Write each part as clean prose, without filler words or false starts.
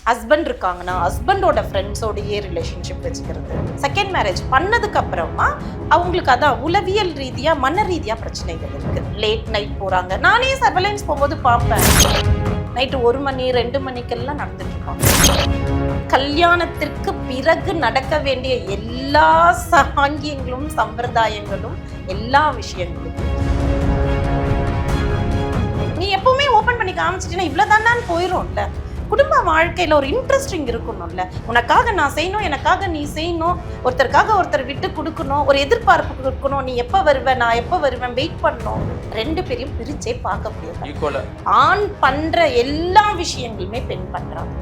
Husband இருக்காங்கன்னா ஹஸ்பண்டோட ஃப்ரெண்ட்ஸோடையே relationship வச்சுக்கிறது. செகண்ட் மேரேஜ் பண்ணதுக்கு அப்புறமா அவங்களுக்கு அதான் உளவியல் ரீதியாக மன ரீதியாக பிரச்சனைகள் இருக்கு. லேட் நைட் போகிறாங்க. நானே சர்வலைன்ஸ் போகும்போது பார்ப்பேன், நைட்டு 1 மணி 2 மணிக்கெல்லாம் நடந்துட்டு இருக்காங்க. கல்யாணத்திற்கு பிறகு நடக்க வேண்டிய எல்லா சாங்கியங்களும் சம்பிரதாயங்களும் எல்லா விஷயங்களும் நீ எப்பவுமே ஓப்பன் பண்ணி காமிச்சிட்டீங்கன்னா இவ்வளவுதான் போயிடும்ல. குடும்ப வாழ்க்கையில ஒரு இன்ட்ரெஸ்டிங் இருக்கணும்ல. உனக்காக நான் செய்யணும், எனக்காக நீ செய்யணும், ஒருத்தருக்காக ஒருத்தர் விட்டு கொடுக்கணும், ஒரு எதிர்பார்ப்பு இருக்கணும். நீ எப்ப வருவ, நான் எப்ப வருவேன், வெயிட் பண்ணணும். 2 பேரையும் பிரிச்சே பார்க்க முடியாது. ஆண் பண்ற எல்லா விஷயங்களுமே பெண் பண்றாங்க.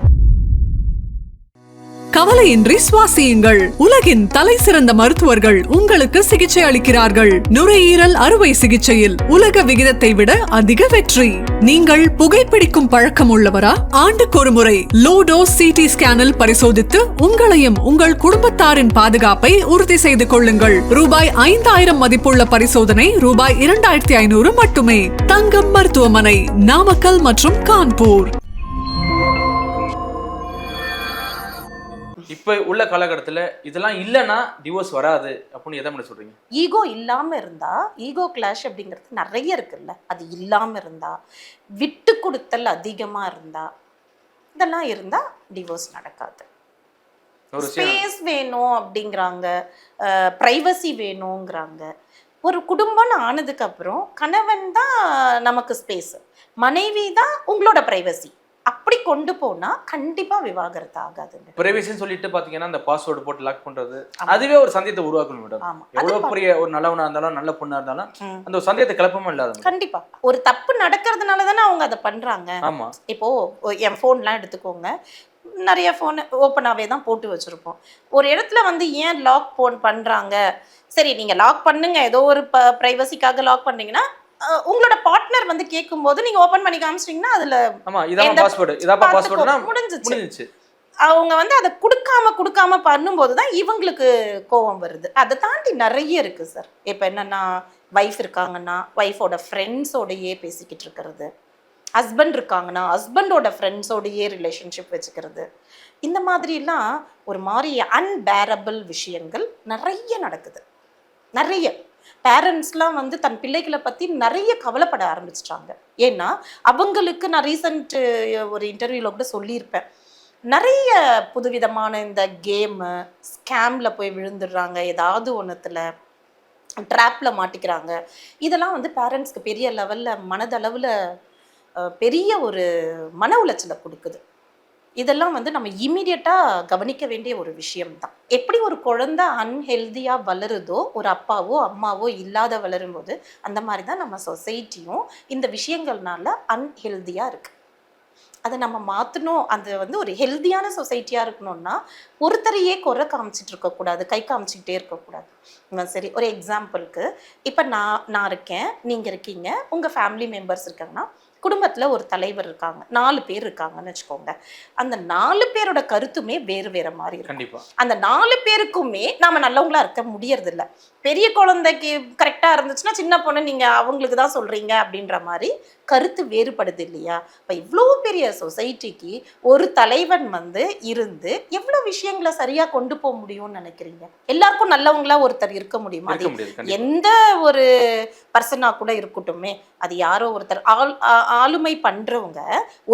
கவலையின்றி சுவாசியுங்கள். உலகின் தலை சிறந்த மருத்துவர்கள் உங்களுக்கு சிகிச்சை அளிக்கிறார்கள். நுரையீரல் அறுவை சிகிச்சையில் உலக விகிதத்தை விட அதிக வெற்றி. நீங்கள் புகைப்பிடிக்கும் பழக்கம் உள்ளவரா? ஆண்டுக்கு ஒரு முறை லோ டோஸ் சிடி ஸ்கேனில் பரிசோதித்து உங்களையும் உங்கள் குடும்பத்தாரின் பாதுகாப்பை உறுதி செய்து கொள்ளுங்கள். ரூபாய் 5000 மதிப்புள்ள பரிசோதனை ரூபாய் 2500 மட்டுமே. தங்கம் மருத்துவமனை, நாமக்கல் மற்றும் கான்பூர். இப்ப உள்ள காலகட்டத்தில் இதெல்லாம் இல்லைன்னா டிவோர்ஸ் வராது அப்படின்னு எதை மட்டும் சொல்றீங்க? ஈகோ இல்லாம இருந்தா, ஈகோ கிளாஷ் அப்படிங்கிறது நிறைய இருக்குல்ல, அது இல்லாம இருந்தா, விட்டு கொடுத்தல் அதிகமா இருந்தா, இதெல்லாம் இருந்தா டிவோர்ஸ் நடக்காது. ஸ்பேஸ் வேணும் அப்படிங்கிறாங்க, பிரைவசி வேணுங்கிறாங்க. ஒரு குடும்பம்னு ஆனதுக்கு அப்புறம் கணவன் தான் நமக்கு ஸ்பேஸ், மனைவி தான் உங்களோட பிரைவசி. அப்படி கொண்டு போனா கண்டிப்பா விவாகரத்து ஆகாதுங்க. பிரைவசின்னு சொல்லிட்டு பாத்தீங்கன்னா அந்த பாஸ்வேர்டு போட்டு லாக் பண்றது, அதுவே ஒரு சந்தேகத்தை உருவாக்கணும் மேடம். எவ்வளவு பெரிய ஒரு நல்லவனா இருந்தாலும் நல்ல பொண்ணா இருந்தாலும் அந்த ஒரு சந்தேகத்தை கிளப்பமா இல்லாத. கண்டிப்பா ஒரு தப்பு நடக்கிறதுனால தானே அவங்க அதை பண்றாங்க. ஆமா, இப்போ என் போன்லாம் எடுத்துக்கோங்க, நிறைய ஃபோன் ஓப்பனாகவே தான் போட்டு வச்சுருப்போம். ஒரு இடத்துல வந்து ஏன் லாக் பண்றாங்க? சரி, நீங்க லாக் பண்ணுங்க, ஏதோ ஒரு ப்ரைவசிக்காக லாக் பண்றீங்கன்னா உங்களோட பார்ட்னர் வந்து கேட்கும்போது நீங்க ஓபன் பண்ணி காமிச்சிட்டீங்கன்னா அதுல முடிஞ்சிச்சு. அவங்க வந்து அதை கொடுக்காம பண்ணும்போது தான் இவங்களுக்கு கோபம் வருது. அதை தாண்டி நிறைய இருக்கு சார். இப்போ என்னன்னா, வைஃப் இருக்காங்கன்னா ஒய்ஃபோட ஃப்ரெண்ட்ஸோடையே பேசிக்கிட்டு இருக்கிறது, ஹஸ்பண்ட் இருக்காங்கன்னா ஹஸ்பண்டோட ஃப்ரெண்ட்ஸோடையே ரிலேஷன்ஷிப் வச்சுக்கிறது, இந்த மாதிரிலாம் ஒரு மாதிரி அன்பேரபிள் விஷயங்கள் நிறைய நடக்குது. நிறைய பேரண்ட்ஸ்லாம் வந்து தன் பிள்ளைகளை பற்றி நிறைய கவலைப்பட ஆரம்பிச்சிட்டாங்க. ஏன்னா அவங்களுக்கு நான் ரீசன்ட் ஒரு இன்டர்வியூவில் கூட சொல்லியிருப்பேன், நிறைய புதுவிதமான இந்த கேமு ஸ்கேமில் போய் விழுந்துடுறாங்க, ஏதாவது ஒன்றுத்தில் ட்ராப்பில் மாட்டிக்கிறாங்க. இதெல்லாம் வந்து பேரண்ட்ஸ்க்கு பெரிய லெவலில் மனதளவில் பெரிய ஒரு மன உளைச்சலை கொடுக்குது. இதெல்லாம் வந்து நம்ம இமீடியட்டாக கவனிக்க வேண்டிய ஒரு விஷயம்தான். எப்படி ஒரு குழந்தை அன்ஹெல்தியாக வளருதோ, ஒரு அப்பாவோ அம்மாவோ இல்லாத வளரும்போது, அந்த மாதிரி தான் நம்ம சொசைட்டியும் இந்த விஷயங்கள்னால அன்ஹெல்தியாக இருக்குது. அதை நம்ம மாற்றணும். அது வந்து ஒரு ஹெல்தியான சொசைட்டியாக இருக்கணும்னா ஒருத்தரையே குறை காமிச்சிட்டு இருக்கக்கூடாது, கை காமிச்சிக்கிட்டே இருக்கக்கூடாது. சரி, ஒரு எக்ஸாம்பிளுக்கு இப்போ நான் இருக்கேன், நீங்கள் இருக்கீங்க, உங்கள் ஃபேமிலி மெம்பர்ஸ் இருக்காங்கன்னா, குடும்பத்தில் ஒரு தலைவர் இருக்காங்க, 4 பேர் இருக்காங்கன்னு வச்சுக்கோங்க. அந்த 4 பேரோட கருத்துமே வேறு வேற மாதிரி இருக்கும். அந்த 4 பேருக்குமே நாம நல்லவங்களா இருக்க முடியறதில்ல. பெரிய குழந்தைக்கு கரெக்டா இருந்துச்சுன்னா சின்ன பொண்ணு நீங்க அவங்களுக்கு தான் சொல்றீங்க அப்படின்ற மாதிரி கருத்து வேறுபடுது இல்லையா? இப்போ இவ்வளோ பெரிய சொசைட்டிக்கு ஒரு தலைவன் வந்து இருந்து எவ்வளோ விஷயங்களை சரியா கொண்டு போக முடியும்னு நினைக்கிறீங்க? எல்லாருக்கும் நல்லவங்களா ஒருத்தர் இருக்க முடியுமா? எந்த ஒரு பர்சனா கூட இருக்கட்டுமே, அது யாரோ ஒருத்தர் ஆளுமை பண்றவங்க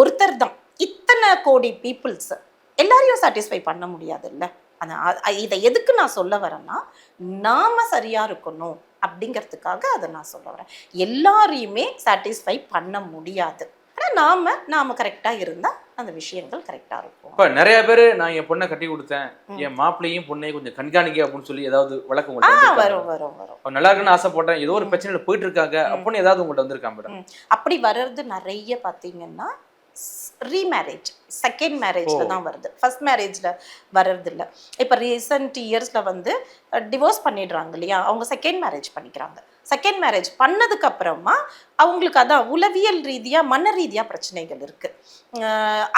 ஒருத்தர் தான். இத்தனை கோடி பீப்புள்ஸ் எல்லாரையும் சாட்டிஸ்ஃபை பண்ண முடியாது இல்ல. இதை எதுக்கு நான் சொல்ல வரேன்னா, நாம சரியா இருக்கணும் அப்படிங்கிறதுக்காக அதை நான் சொல்ல வரேன். எல்லாரையுமே சாட்டிஸ்ஃபை பண்ண முடியாது. ஆனால் நாம கரெக்டா இருந்தா அந்த விஷயங்கள் கரெக்டா இருக்கும். இப்போ நிறைய பேர் நான் என் பொண்ணை கட்டி கொடுத்தேன், என் மாப்பிள்ளையும் பொண்ணையும் கொஞ்சம் கண்காணிக்க அப்படின்னு சொல்லி ஏதாவது வழக்கம் வரும். நல்லா இருக்குன்னு ஆசைப்பட்டேன், ஏதோ ஒரு பிரச்சனையில போயிட்டு இருக்காங்க அப்படின்னு ஏதாவது உங்கள்கிட்ட வந்திருக்காங்க மேடம்? அப்படி வர்றது நிறைய பார்த்தீங்கன்னா ரீமேரேஜ், செகண்ட் மேரேஜ்ல தான் வருது, ஃபர்ஸ்ட் மேரேஜ்ல வர்றது இல்லை. இப்போ ரீசன்ட் இயர்ஸ்ல வந்து டிவோர்ஸ் பண்ணிடுறாங்க இல்லையா, அவங்க செகண்ட் மேரேஜ் பண்ணிக்கிறாங்க. செகண்ட் மேரேஜ் பண்ணதுக்கு அப்புறமா அவங்களுக்கு அதான் உளவியல் ரீதியா மன ரீதியா பிரச்சனைகள் இருக்கு.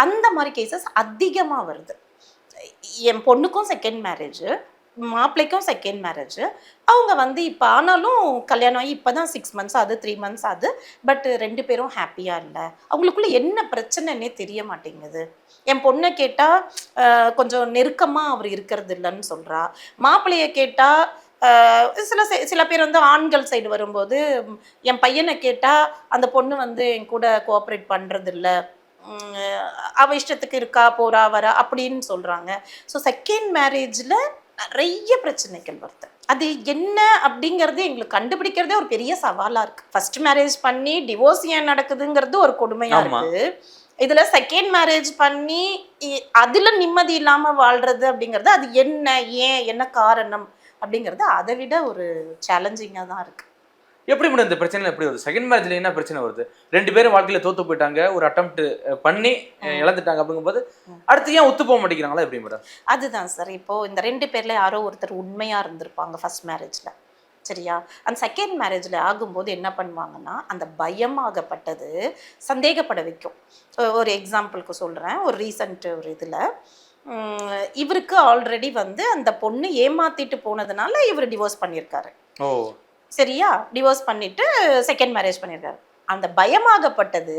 அந்த மாதிரி கேசஸ் அதிகமாக வருது. என் பொண்ணுக்கும் செகண்ட் மேரேஜ், மாப்பிள்ளைக்கும் செகண்ட் மேரேஜ். அவங்க வந்து இப்போ ஆனாலும் கல்யாணம் ஆகி இப்போ தான் 6 months ஆகுது, 3 months ஆகுது. பட் 2 பேரும் ஹாப்பியாக இல்லை. அவங்களுக்குள்ள என்ன பிரச்சனைன்னே தெரிய மாட்டேங்குது. என் பொண்ணை கேட்டால் கொஞ்சம் நெருக்கமாக அவர் இருக்கிறது இல்லைன்னு சொல்கிறா. மாப்பிள்ளைய கேட்டால் சில பேர் வந்து ஆண்கள் சைடு வரும்போது என் பையனை கேட்டால் அந்த பொண்ணு வந்து என் கூட கோஆப்ரேட் பண்ணுறது இல்லை, அவ இஷ்டத்துக்கு இருக்கா போறா வரா அப்படின்னு சொல்கிறாங்க. ஸோ செகண்ட் மேரேஜில் நிறைய பிரச்சனைகள் வருது. அது என்ன அப்படிங்கிறது எங்களுக்கு கண்டுபிடிக்கிறதே ஒரு பெரிய சவாலாக இருக்குது. ஃபர்ஸ்ட் மேரேஜ் பண்ணி டிவோர்ஸ் ஏன் நடக்குதுங்கிறது ஒரு கொடுமையாக இருக்குது. இதுல செகண்ட் மேரேஜ் பண்ணி அதுல நிம்மதி இல்லாம வாழ்றது அப்படிங்கிறது அது என்ன, ஏன், என்ன காரணம் அப்படிங்கிறது அதை விட ஒரு சேலஞ்சிங்கா தான் இருக்கு. எப்படி மேடம் இந்த பிரச்சனை எப்படி வருது? செகண்ட் மேரேஜ்ல என்ன பிரச்சனை வருது? 2 பேரும் வாழ்க்கையில தோத்து போயிட்டாங்க, ஒரு அட்டெம்ப்ட் பண்ணி இழந்துட்டாங்க. அப்படிங்கும்போது அடுத்து ஏன் ஒத்து போக மாட்டேங்கிறாங்களா எப்படி மேடம்? அதுதான் சார், இப்போ இந்த 2 பேர்ல யாரோ ஒருத்தர் உண்மையா இருந்திருப்பாங்க ஃபர்ஸ்ட் மேரேஜ்ல, சரியா? அந்த செகண்ட் மேரேஜில் ஆகும்போது என்ன பண்ணுவாங்கன்னா அந்த பயமாகப்பட்டது சந்தேகப்பட வைக்கும். ஒரு எக்ஸாம்பிளுக்கு சொல்கிறேன். ஒரு ரீசன்ட் ஒரு இதில் இவருக்கு ஆல்ரெடி வந்து அந்த பொண்ணு ஏமாத்திட்டு போனதுனால இவர் டிவோர்ஸ் பண்ணியிருக்காரு. ஓ சரியா? டிவோர்ஸ் பண்ணிட்டு செகண்ட் மேரேஜ் பண்ணியிருக்காரு. அந்த பயமாகப்பட்டது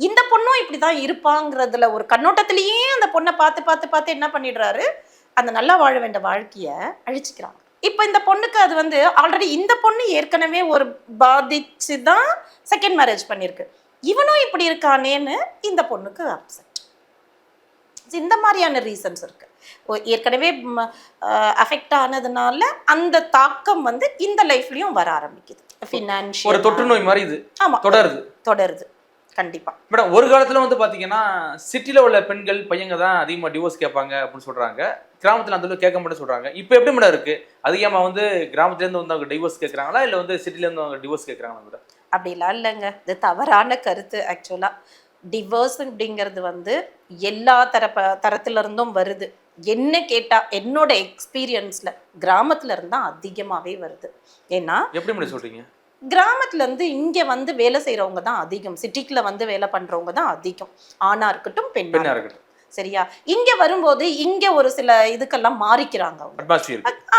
இந்த பொண்ணும் இப்படி தான் இருப்பாங்கிறதுல ஒரு கண்ணோட்டத்திலேயே அந்த பொண்ணை பார்த்து பார்த்து பார்த்து என்ன பண்ணிடுறாரு, அந்த நல்லா வாழ வேண்டிய வாழ்க்கையை அழிச்சிக்கிறாங்க. இப்போ இந்த பொண்ணுக்கு அது வந்து ஆல்ரெடி இந்த பொண்ணு ஏற்கனவே ஒரு பாதிச்சு தான் செகண்ட் மேரேஜ் பண்ணியிருக்கு. இவனும் இப்படி இருக்கானேன்னு இந்த பொண்ணுக்கு அப்செட். இந்த மாதிரியான ரீசன்ஸ் இருக்கு. ஏற்கனவே அஃபெக்ட் ஆனதுனால அந்த தாக்கம் வந்து இந்த லைஃப்லயும் வர ஆரம்பிக்குது. ஃபினான்ஷியல் ஒரு தொற்று நோய் மாதிரி இது. ஆமா, தொடருது கண்டிப்பா. மேடம் ஒரு காலத்துல வந்து பாத்தீங்கன்னா சிட்டில உள்ள பெண்கள் பையங்க தான் அதிகமா டிவோர்ஸ் கேட்பாங்க அப்படின்னு சொல்றாங்க. கிராமத்துல அந்த அளவுக்கு கேட்க மாட்டேன்னு சொல்றாங்க. இப்போ எப்படி மேடம் இருக்கு? அதிகமா வந்து கிராமத்துல இருந்து வந்து அவங்க டிவோர்ஸ் கேட்கறாங்களா இல்ல வந்து சிட்டில இருந்து அவங்க டிவோர்ஸ் கேட்கறாங்களா மேடம்? அப்படிலாம் இல்லைங்க, இது தவறான கருத்து. ஆக்சுவலா டிவோர்ஸ் அப்படிங்கிறது வந்து எல்லா தரத்துல இருந்தும் வருது. என்ன கேட்டா என்னோட எக்ஸ்பீரியன்ஸ்ல கிராமத்துல இருந்தா அதிகமாவே வருது. ஏன்னா எப்படி மேடம் சொல்றீங்க? கிராமத்துல இருந்து இங்க வந்து வேலை செய்யறவங்க தான் அதிகம், சிட்டிக்குள்ள வந்து வேலை பண்றவங்க தான் அதிகம், ஆணா இருக்கட்டும் பெண்ணா இருக்கட்டும். சரியா? இங்க வரும்போது இங்க ஒரு சில இதுக்கெல்லாம் மாறிக்கிறாங்க.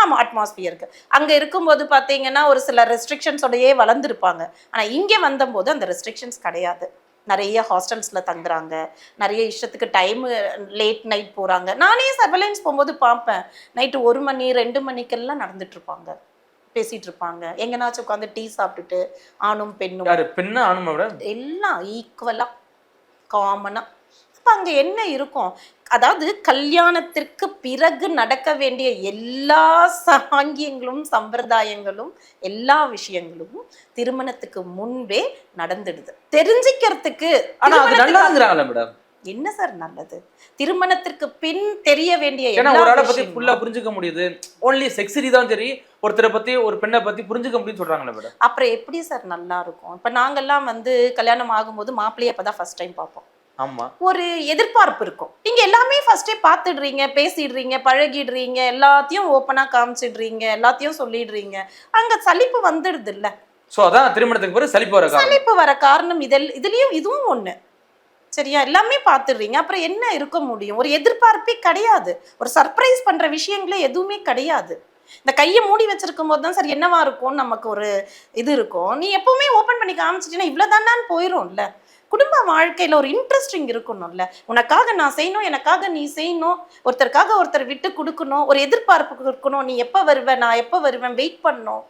ஆமா, அட்மாஸ்பியருக்கு அங்க இருக்கும்போது பாத்தீங்கன்னா ஒரு சில ரெஸ்ட்ரிக்ஷன்ஸோடயே வளர்ந்துருப்பாங்க. ஆனா இங்க வந்தபோது அந்த ரெஸ்ட்ரிக்ஷன்ஸ் கிடையாது. நிறைய ஹாஸ்டல்ஸ்ல தங்குறாங்க, நிறைய இஷ்டத்துக்கு டைம் லேட் நைட் போறாங்க. நானே சர்வலைன்ஸ் போகும்போது பார்ப்பேன், நைட்டு 1 மணி 2 மணிக்கெல்லாம் நடந்துட்டு இருப்பாங்க, பேசிட்டு இருப்பாங்க. எங்கனாச்சும் உட்காந்து டீ சாப்பிட்டுட்டு ஆணும் பெண்ணும் எல்லாம் ஈக்குவலா காமனா. அப்ப அங்க என்ன இருக்கும்? அதாவது கல்யாணத்திற்கு பிறகு நடக்க வேண்டிய எல்லா சாங்கியங்களும் சம்பிரதாயங்களும் எல்லா விஷயங்களும் திருமணத்துக்கு முன்பே நடந்துடுது. தெரிஞ்சுக்கிறதுக்கு என்ன சார் நல்லது? திருமணத்திற்கு பின் தெரிய வேண்டிய ஒரு ஆளை பத்தி ஃபுல்லா புரிஞ்சுக்க முடியுது. ஓன்லி செக்ஸரி தான் சரி, ஒருத்தரை பத்தி ஒரு பெண்ணை பத்தி புரிஞ்சுக்க முடியும்னு சொல்றாங்களே மேடம். அப்புறம் எப்படி சார் நல்லா இருக்கும்? இப்ப நாங்கெல்லாம் வந்து கல்யாணம் ஆகும்போது மாப்பிள்ளைய அப்பதான் ஃபர்ஸ்ட் டைம் பார்ப்போம். ஆமா, ஒரு எதிர்பார்ப்பு இருக்கும். நீங்க எல்லாமே ஃபர்ஸ்டே பார்த்துடுறீங்க, பேசிடுறீங்க, பழகிடுறீங்க, எல்லாத்தையும் ஓப்பனா காமிச்சிடுறீங்க, எல்லாத்தையும் சொல்லிடுறீங்க. அங்க சலிப்பு வந்துடுது இல்ல? சோ அதான் திருமணத்துக்கு பிறகு சலிப்பு வர காரணம் இதுலயும் இதுவும் ஒண்ணு. சரியா? எல்லாமே பார்த்துடுறீங்க, அப்புறம் என்ன இருக்க முடியும்? ஒரு எதிர்பார்ப்பே கிடையாது, ஒரு சர்ப்ரைஸ் பண்ற விஷயங்களே எதுவுமே கிடையாது. இந்த கையை மூடி வச்சிருக்கும் போது தான் சார் என்னவா இருக்கும் நமக்கு ஒரு இது இருக்கும். நீ எப்பவுமே ஓப்பன் பண்ணி காமிச்சிட்டீங்கன்னா இவ்வளவுதானான்னு போயிடும்ல. குடும்ப வாழ்க்கையில ஒரு இன்ட்ரெஸ்டிங் இருக்கணும்ல. உனக்காக நான் செய்யணும், எனக்காக நீ செய்யணும், ஒருத்தருக்காக ஒருத்தர் விட்டு கொடுக்கணும், ஒரு எதிர்பார்ப்பு இருக்கணும். நீ எப்ப வருவேன், நான் எப்ப வருவேன், வெயிட் பண்ணணும்.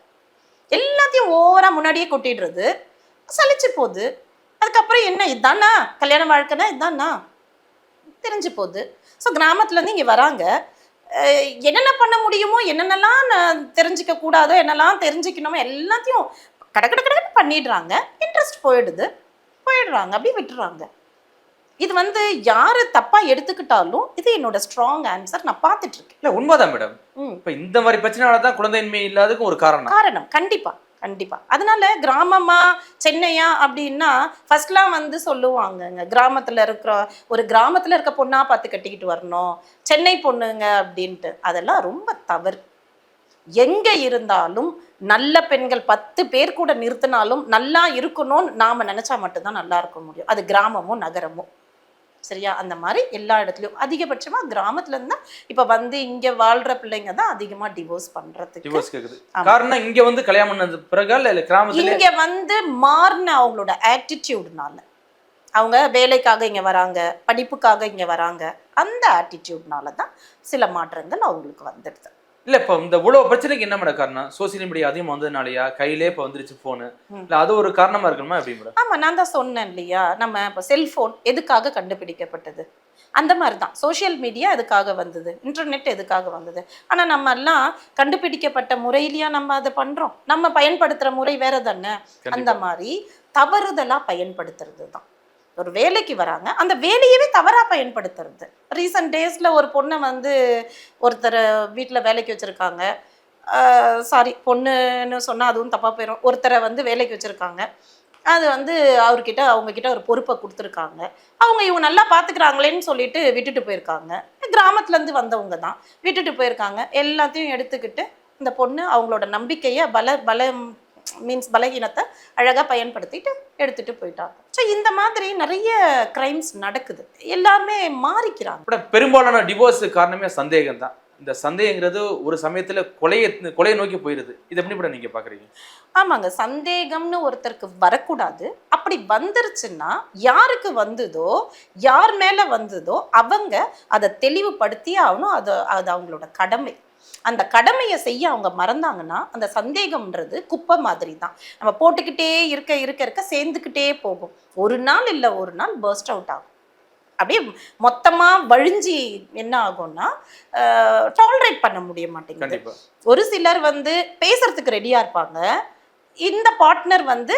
எல்லாத்தையும் ஓவரா முன்னாடியே கொட்டிடுறது சலிச்சு போகுது. அதுக்கப்புறம் என்ன, இதுதானா கல்யாண வாழ்க்கைனா, இதுதானா தெரிஞ்சு போகுது. ஸோ கிராமத்துல இருந்து இங்க வராங்க, என்னென்ன பண்ண முடியுமோ, என்னென்னலாம் தெரிஞ்சுக்க கூடாதோ, என்னெல்லாம் தெரிஞ்சுக்கணுமோ எல்லாத்தையும் கடை பண்ணிடுறாங்க. இன்ட்ரெஸ்ட் போயிடுறாங்க, அப்படியே விட்டுறாங்க. இது வந்து யாரு தப்பா எடுத்துக்கிட்டாலும் இது என்னோட ஸ்ட்ராங் ஆன்சர், நான் பார்த்துட்டு இருக்கேன். இல்ல உண்மைதான் மேடம். இப்ப இந்த மாதிரி பிரச்சனையாலதான் குழந்தையின்மை இல்லாததுக்கு ஒரு காரணம். கண்டிப்பா. அதனால கிராமமா சென்னையா அப்படின்னா ஃபர்ஸ்ட்லாம் வந்து சொல்லுவாங்கங்க, கிராமத்துல இருக்க பொண்ணா பார்த்து கட்டிக்கிட்டு வரணும், சென்னை பொண்ணுங்க அப்படின்ட்டு. அதெல்லாம் ரொம்ப தவறு. எங்க இருந்தாலும் நல்ல பெண்கள் 10 பேர் கூட நிறுத்தினாலும் நல்லா இருக்கணும்னு நாம நினைச்சா மட்டும்தான் நல்லா இருக்க முடியும். அது கிராமமோ நகரமோ. சரியா? அந்த மாதிரி எல்லா இடத்துலையும் அதிகபட்சமாக கிராமத்துல இருந்தா இப்போ வந்து இங்கே வாழ்கிற பிள்ளைங்க தான் அதிகமாக டிவோர்ஸ் பண்ணுறதுக்கு. டிவோர்ஸ் கேக்குது. காரணம் இங்க வந்து கல்யாணம் பண்ணது பிறகு இல்ல கிராமத்துல இங்கே வந்து மாறின அவங்களோட ஆட்டிடியூட்னால, அவங்க வேலைக்காக இங்கே வராங்க, படிப்புக்காக இங்கே வராங்க, அந்த ஆட்டிடியூட்னால தான் சில மாற்றங்கள் அவங்களுக்கு வந்துடுது. இல்ல இப்ப இந்த இவ்வளவு பிரச்சனைக்கு என்ன மேடம் காரணம்? சோசியல் மீடியா அதிகமா வந்ததுனாலயா, கையிலே இப்ப வந்துருச்சு போனு, இல்ல அது ஒரு காரணமா இருக்கணுமா எப்படி மேடம்? ஆமா, நான் தான் சொன்னேன் இல்லையா, நம்ம இப்போ செல்போன் எதுக்காக கண்டுபிடிக்கப்பட்டது, அந்த மாதிரி தான் சோஷியல் மீடியா எதுக்காக வந்தது, இன்டர்நெட் எதுக்காக வந்தது. ஆனா நம்ம எல்லாம் கண்டுபிடிக்கப்பட்ட முறையிலயா நம்ம அதை பண்றோம்? நம்ம பயன்படுத்துற முறை வேற தானே. அந்த மாதிரி தவறுதலா பயன்படுத்துறது தான். ஒரு வேலைக்கு வராங்க, அந்த வேலையவே தவறா பயன்படுத்துறது. ரீசன்ட் டேஸ்ல ஒரு பொண்ணை வந்து ஒருத்தர் வீட்டில் வேலைக்கு வச்சிருக்காங்க. சாரி, பொண்ணுன்னு சொன்னா அதுவும் தப்பா போயிடும். ஒருத்தரை வந்து வேலைக்கு வச்சிருக்காங்க. அது வந்து அவங்கக்கிட்ட ஒரு பொறுப்பை கொடுத்துருக்காங்க. இவங்க நல்லா பார்த்துக்கிறாங்களேன்னு சொல்லிட்டு விட்டுட்டு போயிருக்காங்க. கிராமத்துலேருந்து வந்தவங்க தான் விட்டுட்டு போயிருக்காங்க. எல்லாத்தையும் எடுத்துக்கிட்டு இந்த பொண்ணு அவங்களோட நம்பிக்கையை பலகீனத்தை அழகாக பயன்படுத்திட்டு எடுத்துட்டு போயிட்டாங்க. ஸோ இந்த மாதிரி நிறைய கிரைம்ஸ் நடக்குது. எல்லாமே மாறிக்கிறாங்க. பெரும்பாலான டிவோர்ஸ் காரணமே சந்தேகம் தான். இந்த சந்தேகங்கிறது ஒரு சமயத்துல கொலையை நோக்கி போயிருது. இது எப்படி கூட நீங்க பாக்குறீங்க? ஆமாங்க, சந்தேகம்னு ஒருத்தருக்கு வரக்கூடாது. அப்படி வந்துருச்சுன்னா யாருக்கு வந்ததோ, யார் மேல வந்ததோ அவங்க அதை தெளிவுபடுத்தி ஆகணும். அது அவங்களோட கடமை. அந்த கடமையை செய்ய அவங்க மறந்தாங்கன்னா அந்த சந்தேகம்ன்றது குப்பை மாதிரி தான். நம்ம போட்டுக்கிட்டே இருக்க சேர்ந்துக்கிட்டே போகும். ஒரு நாள் இல்லை ஒரு நாள் பர்ஸ்ட் அவுட் ஆகும். அப்படியே மொத்தமாக வழிஞ்சி என்ன ஆகும்னா டாலரேட் பண்ண முடிய மாட்டேங்குது. ஒரு சிலர் வந்து பேசுறதுக்கு ரெடியாக இருப்பாங்க, இந்த பார்ட்னர் வந்து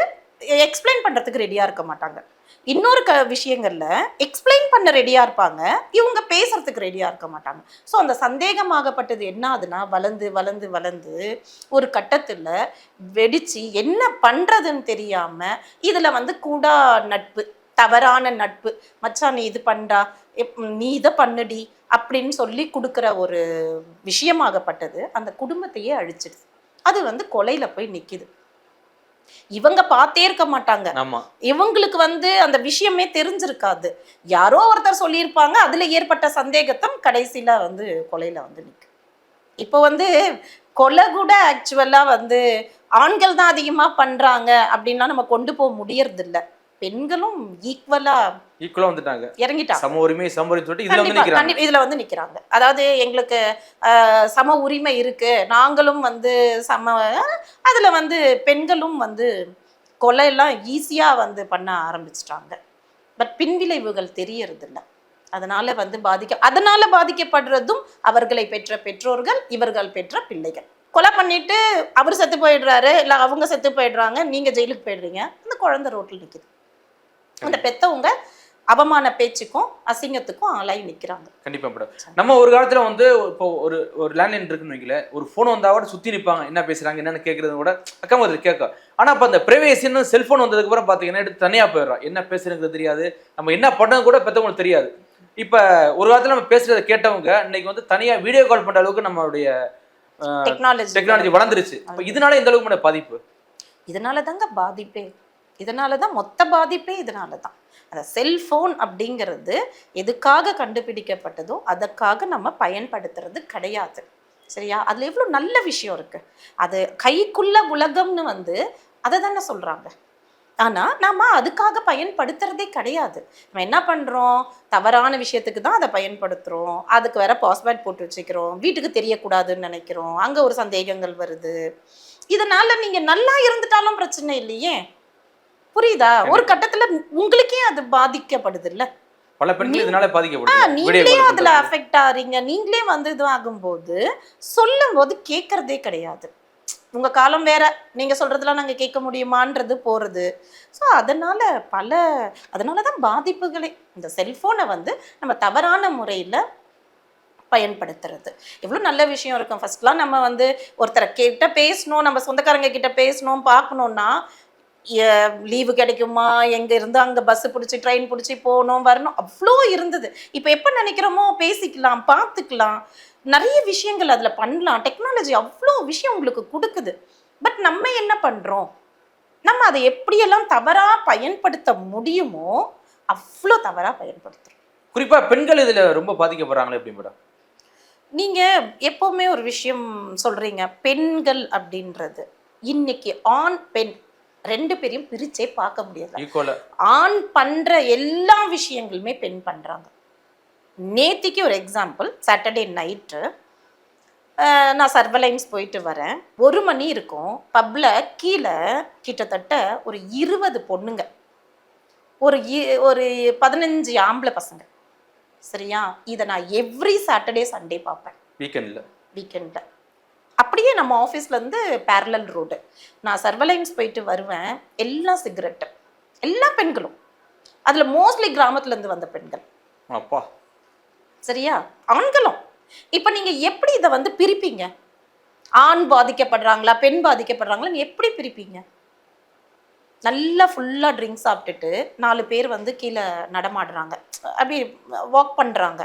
எக்ஸ்பிளைன் பண்ணுறதுக்கு ரெடியாக இருக்க மாட்டாங்க. இன்னொரு விஷயங்கள்ல எக்ஸ்பிளைன் பண்ண ரெடியா இருப்பாங்க, இவங்க பேசுறதுக்கு ரெடியா இருக்க மாட்டாங்க. ஸோ அந்த சந்தேகமாகப்பட்டது என்ன ஆகுதுன்னா வளர்ந்து ஒரு கட்டத்துல வெடிச்சு என்ன பண்றதுன்னு தெரியாம இதுல வந்து கூடா நட்பு, தவறான நட்பு, மச்சான் நீ இது பண்றா, நீ இதை பண்ணுடி அப்படின்னு சொல்லி கொடுக்குற ஒரு விஷயமாகப்பட்டது அந்த குடும்பத்தையே அழிச்சிடுது. அது வந்து கொலையில போய் நிக்குது. இவங்க பார்த்தே இருக்க மாட்டாங்க. இவங்களுக்கு வந்து அந்த விஷயமே தெரிஞ்சிருக்காது. யாரோ ஒருத்தர் சொல்லியிருப்பாங்க, அதுல ஏற்பட்ட சந்தேகத்தம் கடைசியில வந்து கொலையில வந்து நிற்கும். இப்போ வந்து கொலை கூட ஆக்சுவலா வந்து ஆண்கள் தான் அதிகமா பண்றாங்க அப்படின்னா நம்ம கொண்டு போக முடியறது இல்லை. பெண்களும் ஈக்குவலா வந்துட்டாங்க, இறங்கிட்டாங்க. சம உரிமை இதுல வந்து நிக்கிறாங்க. அதாவது எங்களுக்கு சம உரிமை இருக்கு, நாங்களும் வந்து அதுல வந்து பெண்களும் வந்து கொலை எல்லாம் ஈஸியா வந்து பண்ண ஆரம்பிச்சிட்டாங்க. பட் பின்விளைவுகள் தெரியறது இல்லை. அதனால வந்து பாதிக்கப்படுறதும் அவர்களை பெற்ற பெற்றோர்கள், இவர்கள் பெற்ற பிள்ளைகள். கொலை பண்ணிட்டு அவர் செத்து போயிடுறாரு, இல்லை அவங்க செத்து போயிடுறாங்க, நீங்க ஜெயிலுக்கு போயிடுறீங்க, அந்த குழந்தை ரோட்டில் நிற்குது. அந்த பெத்தவங்க அவமான பேச்சுக்கும் அசிங்கத்துக்கும் ஆளாகி நிற்கிறாங்க. கண்டிப்பா மேடம். நம்ம ஒரு காலத்துல வந்து இப்போ ஒரு லேண்ட்லைன் இருக்குன்னு வைக்கல, ஒரு ஃபோன் வந்தா கூட சுத்தி நிற்பாங்க, என்ன பேசுறாங்க என்னன்னு கேட்கறது கூட அக்கா மாதிரி கேட்கும். ஆனா இப்போ அந்த பிரைவேசின்னு செல்போன் வந்ததுக்கு அப்புறம் பாத்தீங்கன்னா எடுத்து தனியா போயிடுறோம். என்ன பேசுறது தெரியாது, நம்ம என்ன பண்ணது கூட பெற்றவங்களுக்கு தெரியாது. இப்ப ஒரு காலத்துல நம்ம பேசுறதை கேட்டவங்க இன்னைக்கு வந்து தனியா வீடியோ கால் பண்ற அளவுக்கு நம்மளுடைய டெக்னாலஜி வளர்ந்துருச்சு. இதனால எந்த அளவுக்கு பாதிப்பு? இதனால தாங்க பாதிப்பே. இதனாலதான் மொத்த பாதிப்பே இதனாலதான். அந்த செல்போன் அப்படிங்கிறது எதுக்காக கண்டுபிடிக்கப்பட்டதோ அதற்காக நம்ம பயன்படுத்துறது கிடையாது. சரியா? அதுல எவ்வளவு நல்ல விஷயம் இருக்கு. அது கைக்குள்ள உலகம்னு வந்து அதை தானே சொல்றாங்க. ஆனா நாம அதுக்காக பயன்படுத்துறதே கிடையாது. நம்ம என்ன பண்றோம், தவறான விஷயத்துக்கு தான் அதை பயன்படுத்துறோம். அதுக்கு வேற பாஸ்வேர்ட் போட்டு வச்சுக்கிறோம், வீட்டுக்கு தெரியக்கூடாதுன்னு நினைக்கிறோம், அங்க ஒரு சந்தேகங்கள் வருது. இதனால நீங்க நல்லா இருந்துட்டாலும் பிரச்சனை இல்லையே, புரியுதா? ஒரு கட்டத்துல உங்களுக்கே அது பாதிக்கப்படுது இல்ல, பல பெண்கள் இதனால பாதிக்கப்படுது. நீங்களே அதுல அஃபெக்ட் ஆறீங்க, நீங்களே வந்து இது ஆகும்போது சொல்லும் போது கேட்கறதே கிடையாது. உங்க காலம் வேற, நீங்க சொல்றதுலாம் நாங்க கேட்க முடியுமான்றது போறது. ஸோ அதனாலதான் பாதிப்புகளே. இந்த செல்போனை வந்து நம்ம தவறான முறையில பயன்படுத்துறது. எவ்வளோ நல்ல விஷயம் இருக்கும். ஃபர்ஸ்ட்லாம் நம்ம வந்து ஒருத்தரை கிட்ட பேசணும், நம்ம சொந்தக்காரங்க கிட்ட பேசணும், பார்க்கணும்னா லீவு கிடைக்குமா, எங்க இருந்து அங்க பஸ் பிடிச்சி ட்ரெயின் பிடிச்சி போகணும் வரணும், அவ்வளோ இருந்தது. இப்போ எப்போ நினைக்கிறோமோ பேசிக்கலாம், பார்த்துக்கலாம், நிறைய விஷயங்கள் அதுல பண்ணலாம். டெக்னாலஜி அவ்வளோ விஷயம் உங்களுக்கு கொடுக்குது. பட் நம்ம என்ன பண்றோம், நம்ம அதை எப்படியெல்லாம் தவறா பயன்படுத்த முடியுமோ அவ்வளோ தவறா பயன்படுத்துறோம். குறிப்பா பெண்கள் இதுல ரொம்ப பாதிக்கப்படுறாங்களே எப்படி மேடம்? நீங்க எப்பவுமே ஒரு விஷயம் சொல்றீங்க, பெண்கள் அப்படின்றது. இன்னைக்கு ஆண், பெண் 2 பேரையும் பிரிச்சே பார்க்க முடியாது. ஈக்குவலா. ஆண் பண்ற எல்லா விஷயங்களுமே பெண் பண்றாங்க. நேத்திக்கு ஒரு எக்ஸாம்பிள், சாட்டர்டே நைட்டு நான் சர்வலைன்ஸ் போயிட்டு வரேன். 1 மணி இருக்கும். பப்ல கீழ கிட்டத்தட்ட ஒரு 20 பொண்ணுங்க. ஒரு 15 ஆம்பளை பசங்க. சரியா? இத நான் எவ்ரி சாட்டர்டே, சண்டே பார்ப்பேன். வீக்கெண்ட்ல. அப்படியே நம்ம ஆஃபீஸ்ல இருந்து பேரலல் ரோடு. நான் சர்வலைன்ஸ் போயிட்டு வருவேன். எல்லாம் சிகரெட்டு. எல்லா பெண்களும். அதுல மோஸ்ட்லி கிராமத்துல இருந்து வந்த பெண்கள். அப்பா. சரியா? ஆண்களும். இப்ப நீங்க எப்படி இத வந்து பிரிப்பீங்க? ஆண் பாதிக்கப்படுறாங்களா, பெண் பாதிக்கப்படுறாங்களான்னு எப்படி பிரிப்பீங்க? நல்லா ஃபுல்லா ட்ரிங்க் சாப்பிட்டுட்டு 4 பேர் வந்து கீழ நடமாடுறாங்க. அப்படி வாக் பண்றாங்க.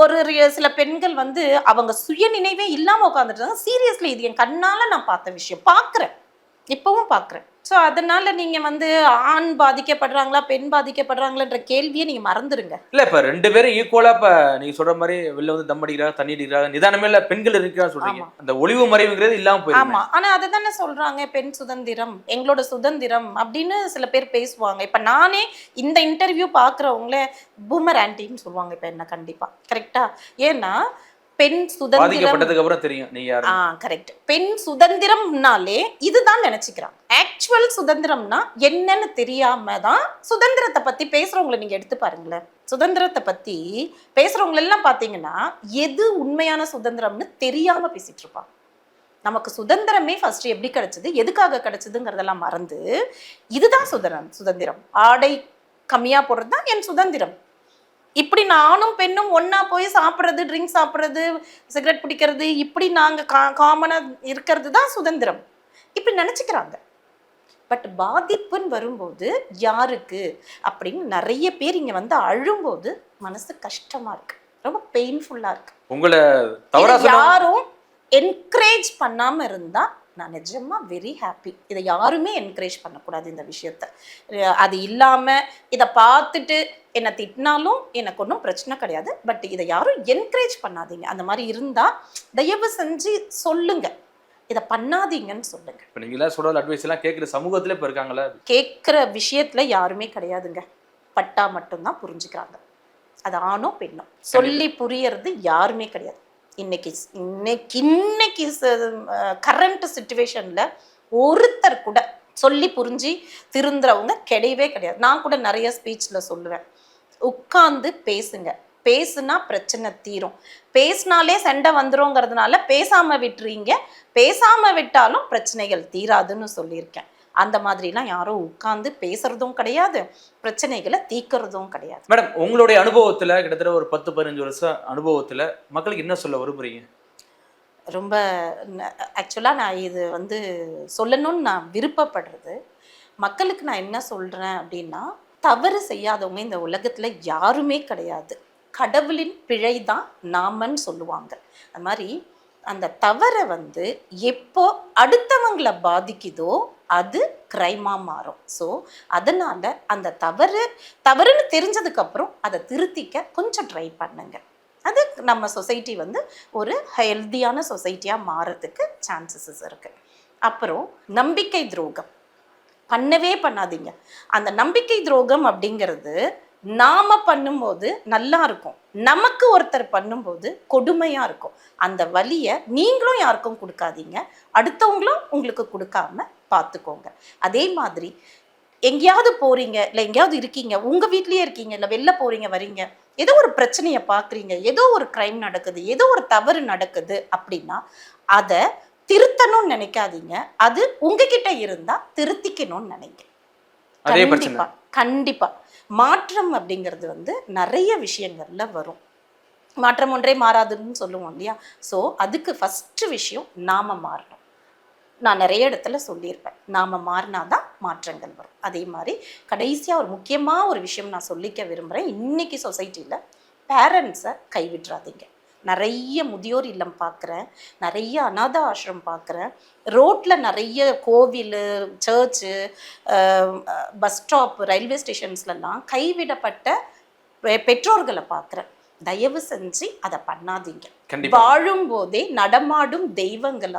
ஒரு சில பெண்கள் வந்து அவங்க சுய நினைவே இல்லாம உட்காந்துட்டு சீரியஸ்லி இது என் கண்ணால நான் பார்த்த விஷயம். பார்க்குறேன். இப்பவும் பார்க்குறேன். ஸோ அதனால நீங்க வந்து ஆண் பாதிக்கப்படுறாங்களா, பெண் பாதிக்கப்படுறாங்களான்ற கேள்வியை நீங்க மறந்துருங்க. இல்ல இப்ப 2 பேரும் ஈக்குவலா இப்ப நீங்க சொல்ற மாதிரி வெளில வந்து தம் அடிக்கிறாங்க, தண்ணி அடிக்கிறாங்க, நிதானமே இல்ல பெண்கள் இருக்கிறான்னு சொல்றீங்க. அந்த ஒளிவு மறைவுங்கிறது இல்லாம போயிருக்கு. ஆமா. ஆனா அதை தானே சொல்றாங்க, பெண் சுதந்திரம், எங்களோட சுதந்திரம் அப்படின்னு சில பேர் பேசுவாங்க. இப்ப நானே இந்த இன்டர்வியூ பார்க்குறவங்கள பூமர் ஆன்டின்னு சொல்லுவாங்க இப்ப என்ன கண்டிப்பா. கரெக்டா? ஏன்னா பெண் சுதந்திரம் பாதிக்கப்பட்டதுக்கு அப்புறம் தெரியும் நீங்க யாரு. கரெக்ட். பெண் சுதந்திரம்னாலே இதுதான் நினைச்சுக்கிறாங்க. ஆக்சுவல் சுதந்திரம்னா என்னன்னு தெரியாம தான் சுதந்திரத்தை பத்தி பேசுறவங்களை நீங்க எடுத்து பாருங்களேன். சுதந்திரத்தை பத்தி பேசுறவங்க எல்லாம் பாத்தீங்கன்னா எது உண்மையான சுதந்திரம்னு தெரியாம பேசிட்டு இருப்பாங்க. நமக்கு சுதந்திரமே ஃபர்ஸ்ட் எப்படி கிடைச்சது, எதுக்காக கிடைச்சதுங்கிறதெல்லாம் மறந்து இதுதான் சுதந்திரம். ஆடை கம்மியா போடுறது தான் என் சுதந்திரம். இப்படி நானும் பெண்ணும் ஒன்னா போய் சாப்பிட்றது, ட்ரிங்க் சாப்பிட்றது, சிகரெட் பிடிக்கிறது, இப்படி நாங்க காமனா இருக்கிறது தான் சுதந்திரம். இப்படி நினைச்சுக்கிறாங்க. பட் பாதிப்புன்னு வரும்போது யாருக்கு அப்படின்னு நிறைய பேர் இங்க வந்து அழும்போது மனசு கஷ்டமா இருக்கு, ரொம்ப பெயின்ஃபுல்லா இருக்கு. உங்களை தவறா யாரும் என்கரேஜ் பண்ணாம இருந்தா நான் நிஜமா வெரி ஹாப்பி. இதை யாருமே என்கரேஜ் பண்ணக்கூடாது இந்த விஷயத்த. அது இல்லாம இதை பார்த்துட்டு என்னை திட்டினாலும் எனக்கு ஒன்றும் பிரச்சனை கிடையாது. பட் இதை யாரும் என்கரேஜ் பண்ணாதீங்க. அந்த மாதிரி இருந்தா தயவு செஞ்சு சொல்லுங்க, இதை பண்ணாதீங்கன்னு சொல்லுங்க. இப்போ நீங்களே சொல்கிற அட்வைஸ் எல்லாம் கேட்குற சமூகத்தில் இப்போ இருக்காங்களா? கேட்குற விஷயத்துல யாருமே கிடையாதுங்க. பட்டா மட்டும்தான் புரிஞ்சுக்கிறாங்க. அது ஆணோ பெண்ணோ சொல்லி புரியறது யாருமே கிடையாது. இன்னைக்கு கரண்ட் சிச்சுவேஷன்ல ஒருத்தர் கூட சொல்லி புரிஞ்சு திருந்துறவங்க கிடையவே கிடையாது. நான் கூட நிறைய ஸ்பீச்ல சொல்லுவேன், உட்கார்ந்து பேசுங்க, பேசுனா பிரச்சனை தீரும். பேசினாலே சண்டை வந்துருங்கிறதுனால பேசாம விட்டுறீங்க, பேசாம விட்டாலும் பிரச்சனைகள் தீராதுன்னு சொல்லியிருக்கேன். அந்த மாதிரிலாம் யாரும் உட்கார்ந்து பேசுறதும் கிடையாது, பிரச்சனைகளை தீர்க்கறதும் கிடையாது. மேடம், உங்களுடைய அனுபவத்துல கிட்டத்தட்ட ஒரு 10-15 வருஷம் அனுபவத்துல மக்களுக்கு என்ன சொல்ல விரும்புறீங்க? ரொம்ப ஆக்சுவலா நான் இது வந்து சொல்லணும்னு நான் விருப்பப்படுறது, மக்களுக்கு நான் என்ன சொல்றேன் அப்படின்னா, தவறு செய்யாதவங்க இந்த உலகத்துல யாருமே கிடையாது. கடவுளின் பிழை தான் நாமன்னு சொல்லுவாங்க. அது மாதிரி அந்த தவறை வந்து எப்போ அடுத்தவங்களை பாதிக்குதோ அது கிரைமா மாறும். ஸோ அதனால அந்த தவறுன்னு தெரிஞ்சதுக்கு அப்புறம் அதை திருத்திக்க கொஞ்சம் ட்ரை பண்ணுங்க. அது நம்ம சொசைட்டி வந்து ஒரு ஹெல்தியான சொசைட்டியாக மாறதுக்கு சான்சஸ் இருக்கு. அப்புறம் நம்பிக்கை துரோகம் பண்ணவே பண்ணாதீங்க. அந்த நம்பிக்கை துரோகம் அப்படிங்கிறது நாம பண்ணும்போது நல்லா இருக்கும், நமக்கு ஒருத்தர் பண்ணும்போது கொடுமையா இருக்கும். அந்த வலியை நீங்களும் யாருக்கும் கொடுக்காதீங்க, அடுத்தவங்களும் உங்களுக்கு கொடுக்காம பார்த்துக்கோங்க. அதே மாதிரி எங்கேயாவது போறீங்க, இல்லை எங்கேயாவது இருக்கீங்க, உங்க வீட்லயே இருக்கீங்க, இல்லை வெளில போறீங்க வரீங்க, ஏதோ ஒரு பிரச்சனையை பார்க்குறீங்க, ஏதோ ஒரு கிரைம் நடக்குது, ஏதோ ஒரு தவறு நடக்குது அப்படின்னா அதை திருத்தணும்னு நினைக்காதீங்க. அது உங்ககிட்ட இருந்தா திருத்திக்கணும்னு நினைங்க. கண்டிப்பா கண்டிப்பா மாற்றம் அப்படிங்கிறது வந்து நிறைய விஷயங்கள்ல வரும். மாற்றம் ஒன்றே மாறாதுன்னு சொல்லுவோம் இல்லையா? ஸோ அதுக்கு ஃபர்ஸ்ட் விஷயம் நாம மாறணும். நான் நிறைய இடத்துல சொல்லியிருப்பேன், நாம மாறினாதான் மாற்றங்கள் வரும். அதே மாதிரி கடைசியா ஒரு முக்கியமான ஒரு விஷயம் நான் சொல்லிக்க விரும்புகிறேன். இன்னைக்கு சொசைட்டியில் பேரண்ட்ஸை கைவிட்றாதீங்க. நிறைய முதியோர் இல்லம் பார்க்குறேன், நிறைய அநாத ஆசிரம் பார்க்குறேன், ரோட்டில் நிறைய கோவில், சர்ச்சு, பஸ் ஸ்டாப், ரயில்வே ஸ்டேஷன்ஸ்லாம் கைவிடப்பட்ட பெற்றோர்களை பார்க்குறேன், தயவு செஞ்சு அதை பண்ணாதீங்க. கண்டிப்பா. வாழும் போதே நடமாடும் தெய்வங்கள்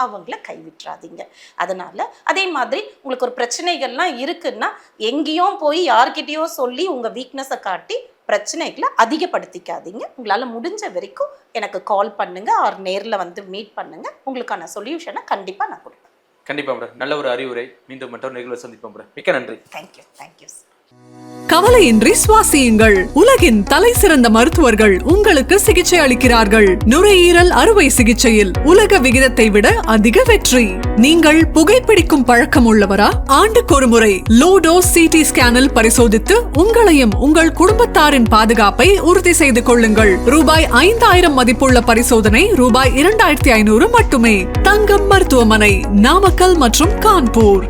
அவங்கள கைவிட்டுறாதீங்க. அதனால அதே மாதிரி உங்களுக்கு ஒரு பிரச்சனைகள்லாம் இருக்குன்னா எங்கேயும் போய் யார்கிட்டயோ சொல்லி உங்க வீக்னஸை காட்டி பிரச்சனைகளை அதிகப்படுத்திக்காதீங்க. உங்களால முடிஞ்ச வரைக்கும் எனக்கு கால் பண்ணுங்க, ஆர் நேர்ல வந்து மீட் பண்ணுங்க. உங்களுக்கான சொல்யூஷனை கண்டிப்பா நான் கொடுப்பேன். கண்டிப்பா மேடம், நல்ல ஒரு அறிவுரை. மீண்டும் மற்றொரு நிகழ்வை சந்திப்போம் மேடம். மிக்க நன்றி. தேங்க்யூ. கவலையின்றி சுவாசியுங்கள். உலகின் தலை சிறந்த மருத்துவர்கள் உங்களுக்கு சிகிச்சை அளிக்கிறார்கள். நுரையீரல் அறுவை சிகிச்சையில் உலக விகிதத்தை விட அதிக வெற்றி. நீங்கள் புகைப்பிடிக்கும் பழக்கம் உள்ளவரா? ஆண்டுக்கொரு முறை லோ டோஸ் சிடி ஸ்கேனில் பரிசோதித்து உங்களையும் உங்கள் குடும்பத்தாரின் பாதுகாப்பை உறுதி செய்து கொள்ளுங்கள். ரூபாய் 5000 மதிப்புள்ள பரிசோதனை ரூபாய் 2500 மட்டுமே. தங்கம் மருத்துவமனை, நாமக்கல் மற்றும் கான்பூர்.